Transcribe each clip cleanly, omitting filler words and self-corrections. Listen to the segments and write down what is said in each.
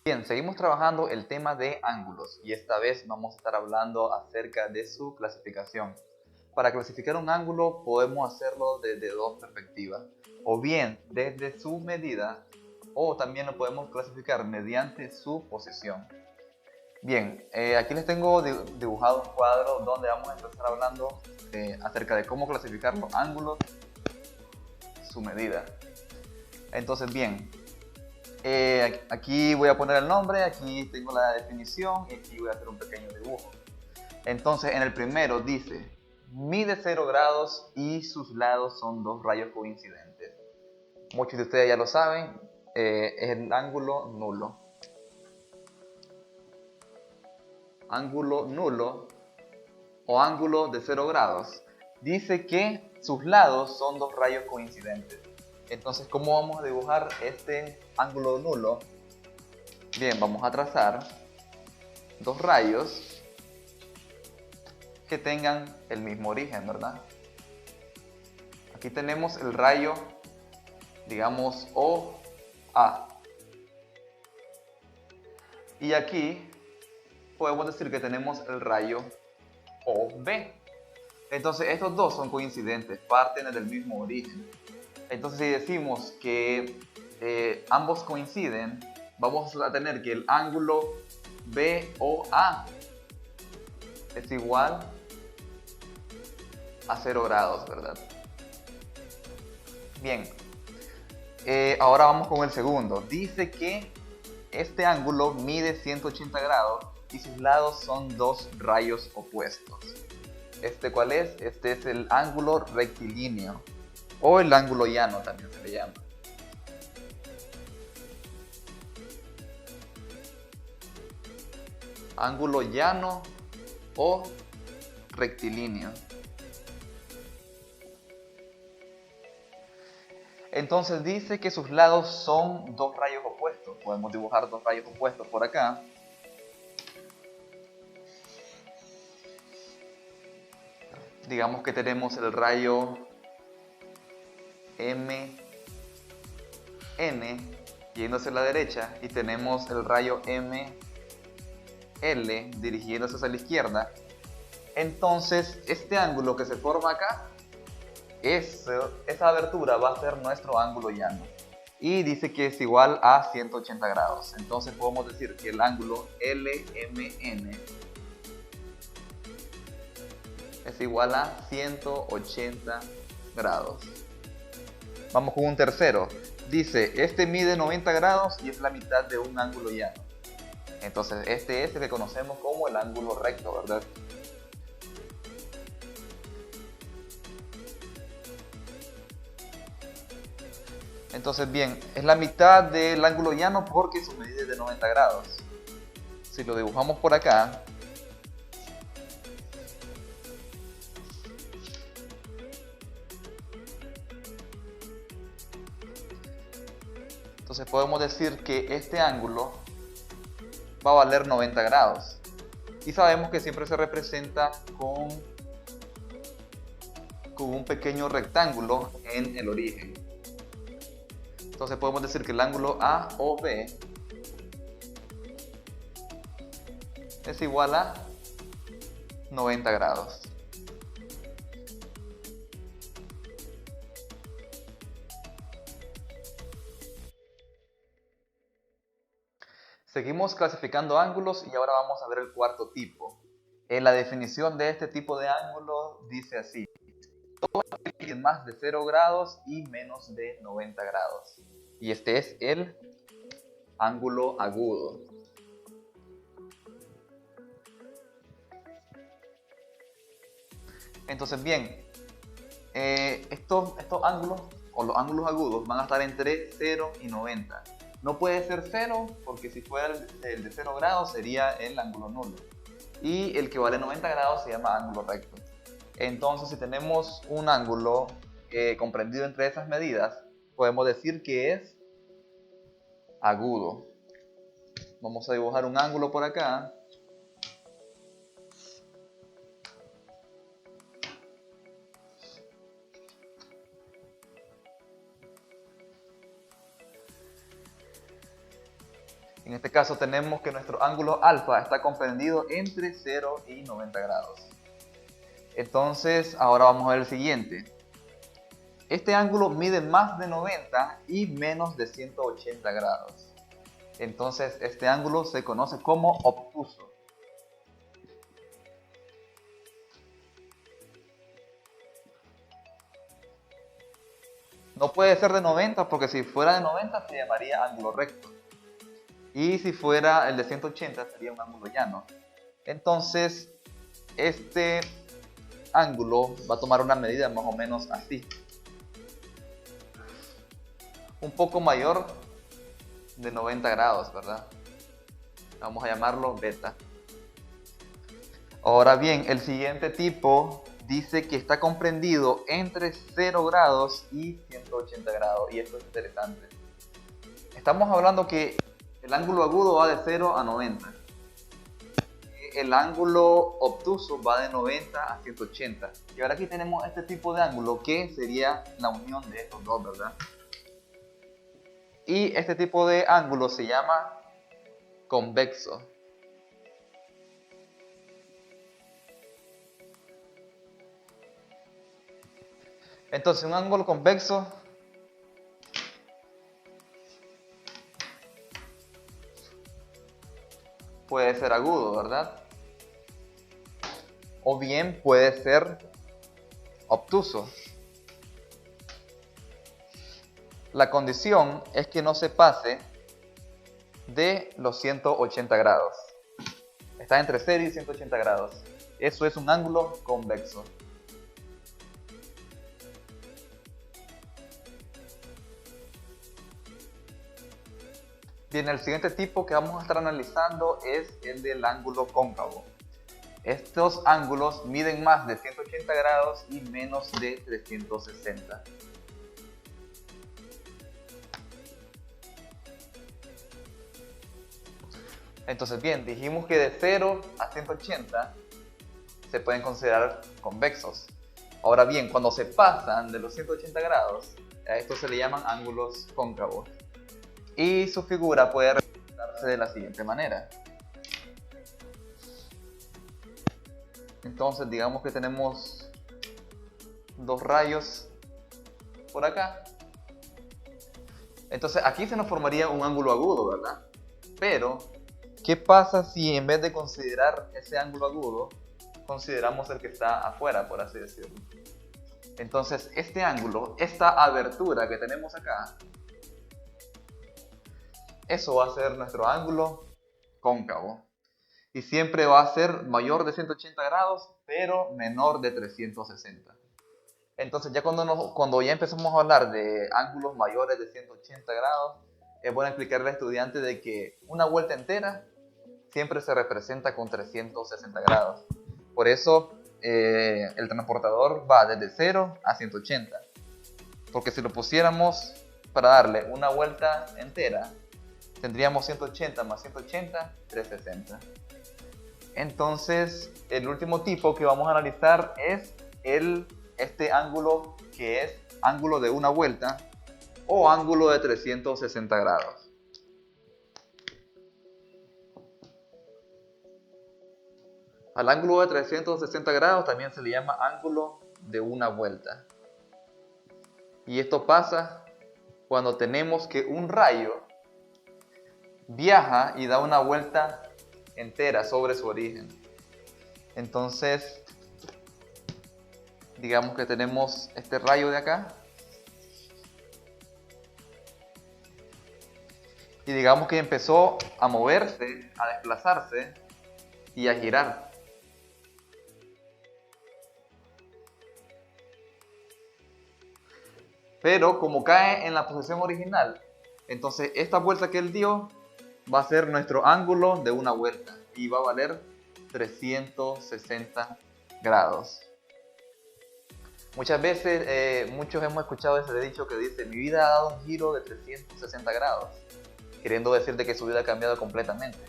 Bien, seguimos trabajando el tema de ángulos y esta vez vamos a estar hablando acerca de su clasificación. Para clasificar un ángulo podemos hacerlo desde dos perspectivas, o bien desde su medida, o también lo podemos clasificar mediante su posición. Bien, aquí les tengo dibujado un cuadro donde vamos a empezar hablando acerca de cómo clasificar los ángulos, su medida. Entonces, bien, aquí voy a poner el nombre, aquí tengo la definición y aquí voy a hacer un pequeño dibujo. Entonces, en el primero dice, mide 0 grados y sus lados son dos rayos coincidentes. Muchos de ustedes ya lo saben, es el ángulo nulo. Ángulo nulo o ángulo de 0 grados. Dice que sus lados son dos rayos coincidentes. Entonces, ¿cómo vamos a dibujar este ángulo nulo? Bien, vamos a trazar dos rayos que tengan el mismo origen, ¿verdad? Aquí tenemos el rayo, digamos, OA. Y aquí podemos decir que tenemos el rayo OB. Entonces, estos dos son coincidentes, parten del mismo origen. Entonces, si decimos que ambos coinciden, vamos a tener que el ángulo BOA es igual a 0 grados, ¿verdad? Bien, ahora vamos con el segundo. Dice que este ángulo mide 180 grados y sus lados son dos rayos opuestos. ¿Este cuál es? Este es el ángulo rectilíneo o el ángulo llano también se le llama. Ángulo llano o rectilíneo. Entonces dice que sus lados son dos rayos opuestos. Podemos dibujar dos rayos opuestos por acá. Digamos que tenemos el rayo MN yéndose a la derecha y tenemos el rayo ML dirigiéndose hacia la izquierda. Entonces este ángulo que se forma acá, esa abertura va a ser nuestro ángulo llano. Y dice que es igual a 180 grados. Entonces podemos decir que el ángulo LMN es igual a 180 grados. Vamos con un tercero. Dice, este mide 90 grados y es la mitad de un ángulo llano. Entonces este es el que conocemos como el ángulo recto, ¿verdad? Entonces bien, es la mitad del ángulo llano porque su medida es de 90 grados. Si lo dibujamos por acá, entonces podemos decir que este ángulo va a valer 90 grados. Y sabemos que siempre se representa con un pequeño rectángulo en el origen. Entonces podemos decir que el ángulo AOB es igual a 90 grados. Seguimos clasificando ángulos y ahora vamos a ver el cuarto tipo. La definición de este tipo de ángulo dice así: más de 0 grados y menos de 90 grados. Y este es el ángulo agudo. Entonces bien, estos ángulos o los ángulos agudos van a estar entre 0 y 90. No puede ser 0 porque si fuera el de 0 grados sería el ángulo nulo. Y el que vale 90 grados se llama ángulo recto. Entonces si tenemos un ángulo comprendido entre esas medidas, podemos decir que es agudo. Vamos a dibujar un ángulo por acá. En este caso tenemos que nuestro ángulo alfa está comprendido entre 0 y 90 grados. Entonces, ahora vamos a ver el siguiente. Este ángulo mide más de 90 y menos de 180 grados. Entonces, este ángulo se conoce como obtuso. No puede ser de 90 porque si fuera de 90 se llamaría ángulo recto. Y si fuera el de 180 sería un ángulo llano. Entonces, este ángulo va a tomar una medida más o menos así. Un poco mayor de 90 grados, ¿verdad? Vamos a llamarlo beta. Ahora bien, el siguiente tipo dice que está comprendido entre 0 grados y 180 grados. Y esto es interesante. Estamos hablando que el ángulo agudo va de 0 a 90. El ángulo obtuso va de 90 a 180. Y ahora aquí tenemos este tipo de ángulo que sería la unión de estos dos, ¿verdad? Y este tipo de ángulo se llama convexo. Entonces, un ángulo convexo puede ser agudo, ¿verdad? O bien puede ser obtuso. La condición es que no se pase de los 180 grados. Está entre 0 y 180 grados. Eso es un ángulo convexo. Bien, el siguiente tipo que vamos a estar analizando es el del ángulo cóncavo. Estos ángulos miden más de 180 grados y menos de 360. Entonces, bien, dijimos que de 0 a 180 se pueden considerar convexos. Ahora bien, cuando se pasan de los 180 grados, a esto se le llaman ángulos cóncavos. Y su figura puede representarse de la siguiente manera. Entonces, digamos que tenemos dos rayos por acá. Entonces, aquí se nos formaría un ángulo agudo, ¿verdad? Pero, ¿qué pasa si en vez de considerar ese ángulo agudo, consideramos el que está afuera, por así decirlo? Entonces, este ángulo, esta abertura que tenemos acá, eso va a ser nuestro ángulo cóncavo. Y siempre va a ser mayor de 180 grados, pero menor de 360. Entonces, ya cuando ya empezamos a hablar de ángulos mayores de 180 grados, es bueno explicarle al estudiante de que una vuelta entera siempre se representa con 360 grados. Por eso, el transportador va desde 0 a 180. Porque si lo pusiéramos para darle una vuelta entera, tendríamos 180 más 180, 360. Entonces, el último tipo que vamos a analizar es este ángulo que es ángulo de una vuelta o ángulo de 360 grados. Al ángulo de 360 grados también se le llama ángulo de una vuelta. Y esto pasa cuando tenemos que un rayo viaja y da una vuelta entera sobre su origen. Entonces, digamos que tenemos este rayo de acá. Y digamos que empezó a moverse, a desplazarse y a girar. Pero como cae en la posición original, entonces esta vuelta que él dio va a ser nuestro ángulo de una vuelta y va a valer 360 grados. Muchas veces, muchos hemos escuchado ese dicho que dice: mi vida ha dado un giro de 360 grados, queriendo decir de que su vida ha cambiado completamente.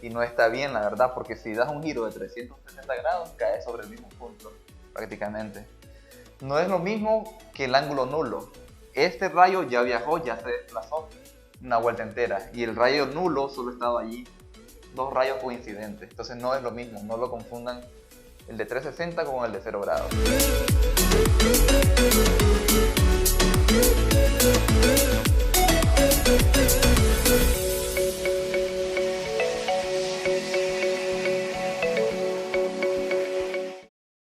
Y no está bien, la verdad, porque si das un giro de 360 grados, caes sobre el mismo punto, prácticamente. No es lo mismo que el ángulo nulo. Este rayo ya viajó, ya se desplazó. una vuelta entera. Y el rayo nulo solo estaba allí 2 rayos coincidentes. Entonces no es lo mismo, no lo confundan el de 360 con el de 0 grados.